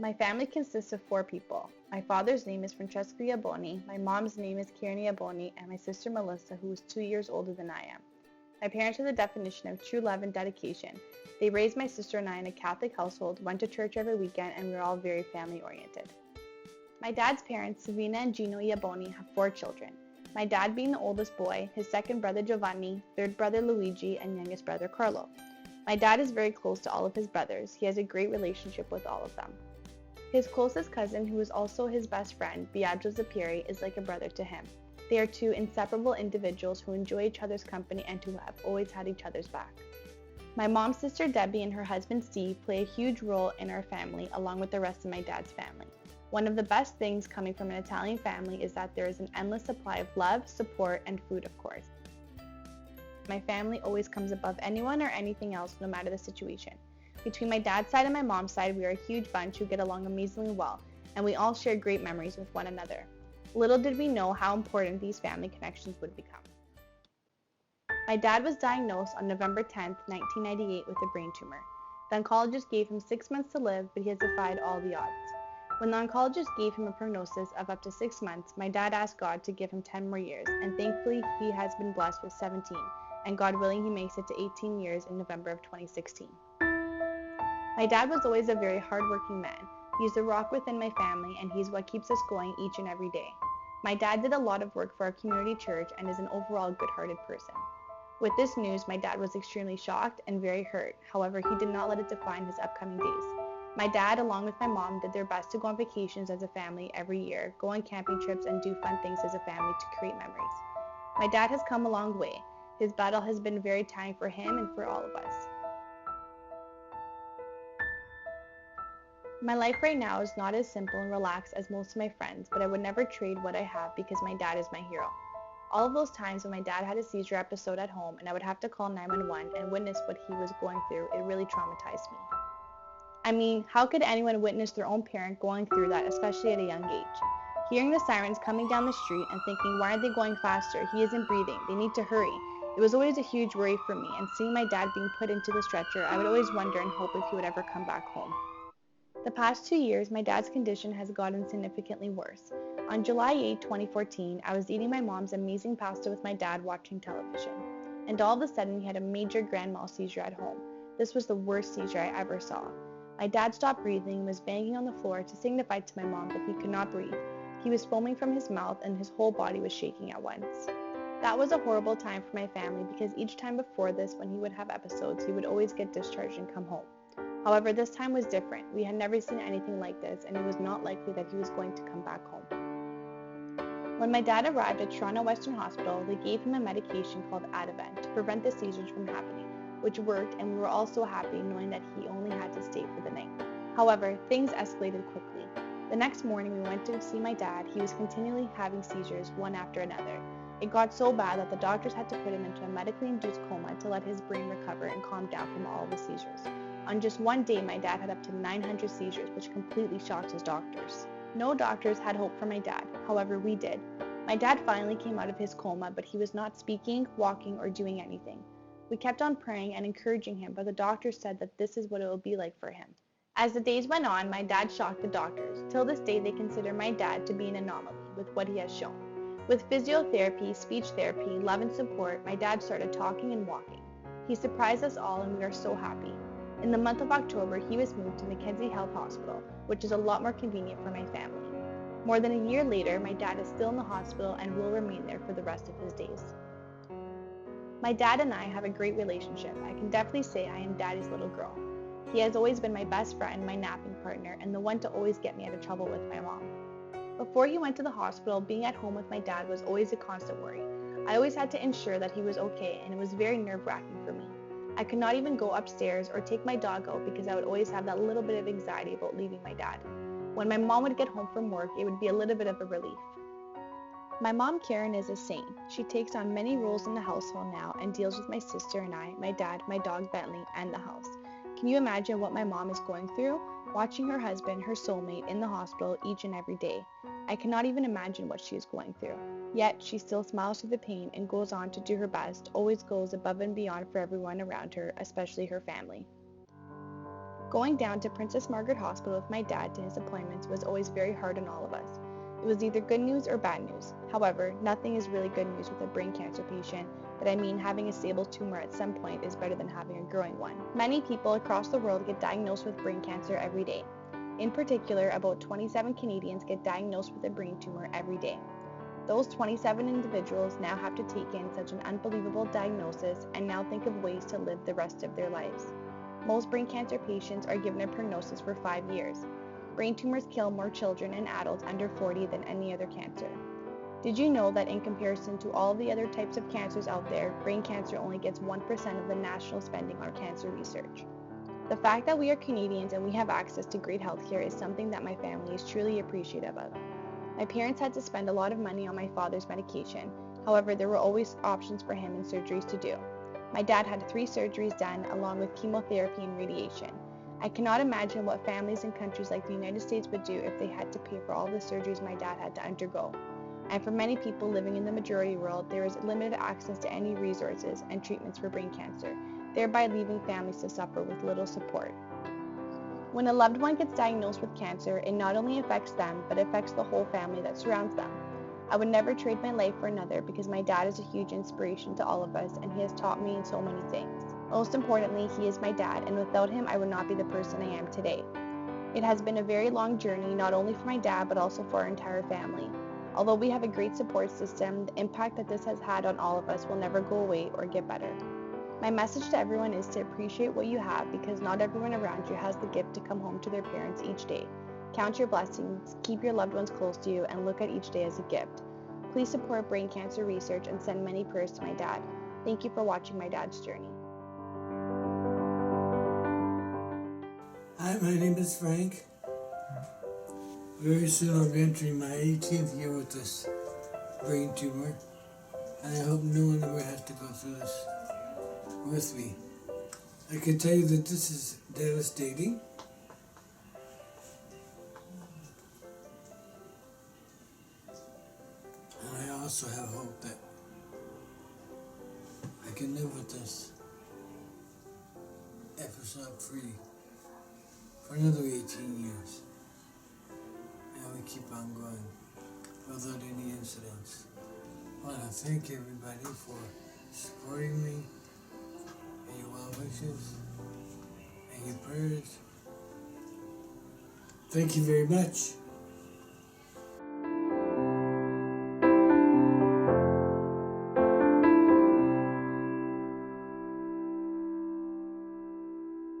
My family consists of 4 people. My father's name is Francesco Iaboni, my mom's name is Kieran Iaboni, and my sister Melissa, who is 2 years older than I am. My parents are the definition of true love and dedication. They raised my sister and I in a Catholic household, went to church every weekend, and we were all very family-oriented. My dad's parents, Savina and Gino Iaboni, have 4 children. My dad being the oldest boy, his second brother Giovanni, third brother Luigi, and youngest brother Carlo. My dad is very close to all of his brothers. He has a great relationship with all of them. His closest cousin, who is also his best friend, Biagio Zapieri, is like a brother to him. They are 2 inseparable individuals who enjoy each other's company and who have always had each other's back. My mom's sister Debbie and her husband Steve play a huge role in our family along with the rest of my dad's family. One of the best things coming from an Italian family is that there is an endless supply of love, support, and food, of course. My family always comes above anyone or anything else, no matter the situation. Between my dad's side and my mom's side, we are a huge bunch who get along amazingly well, and we all share great memories with one another. Little did we know how important these family connections would become. My dad was diagnosed on November 10, 1998 with a brain tumor. The oncologist gave him 6 months to live, but he has defied all the odds. When the oncologist gave him a prognosis of up to 6 months, my dad asked God to give him 10 more years, and thankfully he has been blessed with 17, and God willing he makes it to 18 years in November of 2016. My dad was always a very hardworking man. He's the rock within my family, and he's what keeps us going each and every day. My dad did a lot of work for our community church and is an overall good-hearted person. With this news, my dad was extremely shocked and very hurt. However, he did not let it define his upcoming days. My dad, along with my mom, did their best to go on vacations as a family every year, go on camping trips, and do fun things as a family to create memories. My dad has come a long way. His battle has been very tiring for him and for all of us. My life right now is not as simple and relaxed as most of my friends, but I would never trade what I have because my dad is my hero. All of those times when my dad had a seizure episode at home and I would have to call 911 and witness what he was going through, it really traumatized me. I mean, how could anyone witness their own parent going through that, especially at a young age? Hearing the sirens coming down the street and thinking, why aren't they going faster? He isn't breathing. They need to hurry. It was always a huge worry for me, and seeing my dad being put into the stretcher, I would always wonder and hope if he would ever come back home. The past 2 years, my dad's condition has gotten significantly worse. On July 8, 2014, I was eating my mom's amazing pasta with my dad watching television, and all of a sudden he had a major grand mal seizure at home. This was the worst seizure I ever saw. My dad stopped breathing and was banging on the floor to signify to my mom that he could not breathe. He was foaming from his mouth and his whole body was shaking at once. That was a horrible time for my family because each time before this, when he would have episodes, he would always get discharged and come home. However, this time was different. We had never seen anything like this, and it was not likely that he was going to come back home. When my dad arrived at Toronto Western Hospital, they gave him a medication called Ativan to prevent the seizures from happening, which worked, and we were all so happy knowing that he only had to stay for the night. However, things escalated quickly. The next morning, we went to see my dad. He was continually having seizures, one after another. It got so bad that the doctors had to put him into a medically induced coma to let his brain recover and calm down from all of the seizures. On just one day, my dad had up to 900 seizures, which completely shocked his doctors. No doctors had hope for my dad. However, we did. My dad finally came out of his coma, but he was not speaking, walking, or doing anything. We kept on praying and encouraging him, but the doctors said that this is what it will be like for him. As the days went on, my dad shocked the doctors. Till this day, they consider my dad to be an anomaly with what he has shown. With physiotherapy, speech therapy, love and support, my dad started talking and walking. He surprised us all, and we are so happy. In the month of October, he was moved to Mackenzie Health Hospital, which is a lot more convenient for my family. More than a year later, my dad is still in the hospital and will remain there for the rest of his days. My dad and I have a great relationship. I can definitely say I am Daddy's little girl. He has always been my best friend, my napping partner, and the one to always get me out of trouble with my mom. Before he went to the hospital, being at home with my dad was always a constant worry. I always had to ensure that he was okay, and it was very nerve-wracking for me. I could not even go upstairs or take my dog out because I would always have that little bit of anxiety about leaving my dad. When my mom would get home from work, it would be a little bit of a relief. My mom, Karen, is a saint. She takes on many roles in the household now and deals with my sister and I, my dad, my dog Bentley, and the house. Can you imagine what my mom is going through? Watching her husband, her soulmate, in the hospital each and every day. I cannot even imagine what she is going through. Yet, she still smiles through the pain and goes on to do her best, always goes above and beyond for everyone around her, especially her family. Going down to Princess Margaret Hospital with my dad to his appointments was always very hard on all of us. It was either good news or bad news. However, nothing is really good news with a brain cancer patient, but I mean having a stable tumor at some point is better than having a growing one. Many people across the world get diagnosed with brain cancer every day. In particular, about 27 Canadians get diagnosed with a brain tumor every day. Those 27 individuals now have to take in such an unbelievable diagnosis and now think of ways to live the rest of their lives. Most brain cancer patients are given a prognosis for 5 years. Brain tumors kill more children and adults under 40 than any other cancer. Did you know that in comparison to all the other types of cancers out there, brain cancer only gets 1% of the national spending on cancer research? The fact that we are Canadians and we have access to great healthcare is something that my family is truly appreciative of. My parents had to spend a lot of money on my father's medication. However, there were always options for him and surgeries to do. My dad had 3 surgeries done along with chemotherapy and radiation. I cannot imagine what families in countries like the United States would do if they had to pay for all the surgeries my dad had to undergo. And for many people living in the majority world, there is limited access to any resources and treatments for brain cancer, thereby leaving families to suffer with little support. When a loved one gets diagnosed with cancer, it not only affects them, but affects the whole family that surrounds them. I would never trade my life for another because my dad is a huge inspiration to all of us and he has taught me so many things. Most importantly, he is my dad, and without him, I would not be the person I am today. It has been a very long journey, not only for my dad, but also for our entire family. Although we have a great support system, the impact that this has had on all of us will never go away or get better. My message to everyone is to appreciate what you have because not everyone around you has the gift to come home to their parents each day. Count your blessings, keep your loved ones close to you, and look at each day as a gift. Please support brain cancer research and send many prayers to my dad. Thank you for watching my dad's journey. Hi, my name is Frank. Very soon I'll be entering my 18th year with this brain tumor, and I hope no one ever has to go through this with me. I can tell you that this is devastating. And I also have hope that I can live with this episode free for another 18 years. And we keep on going without any incidents. I want to thank everybody for supporting me and your well wishes and your prayers. Thank you very much.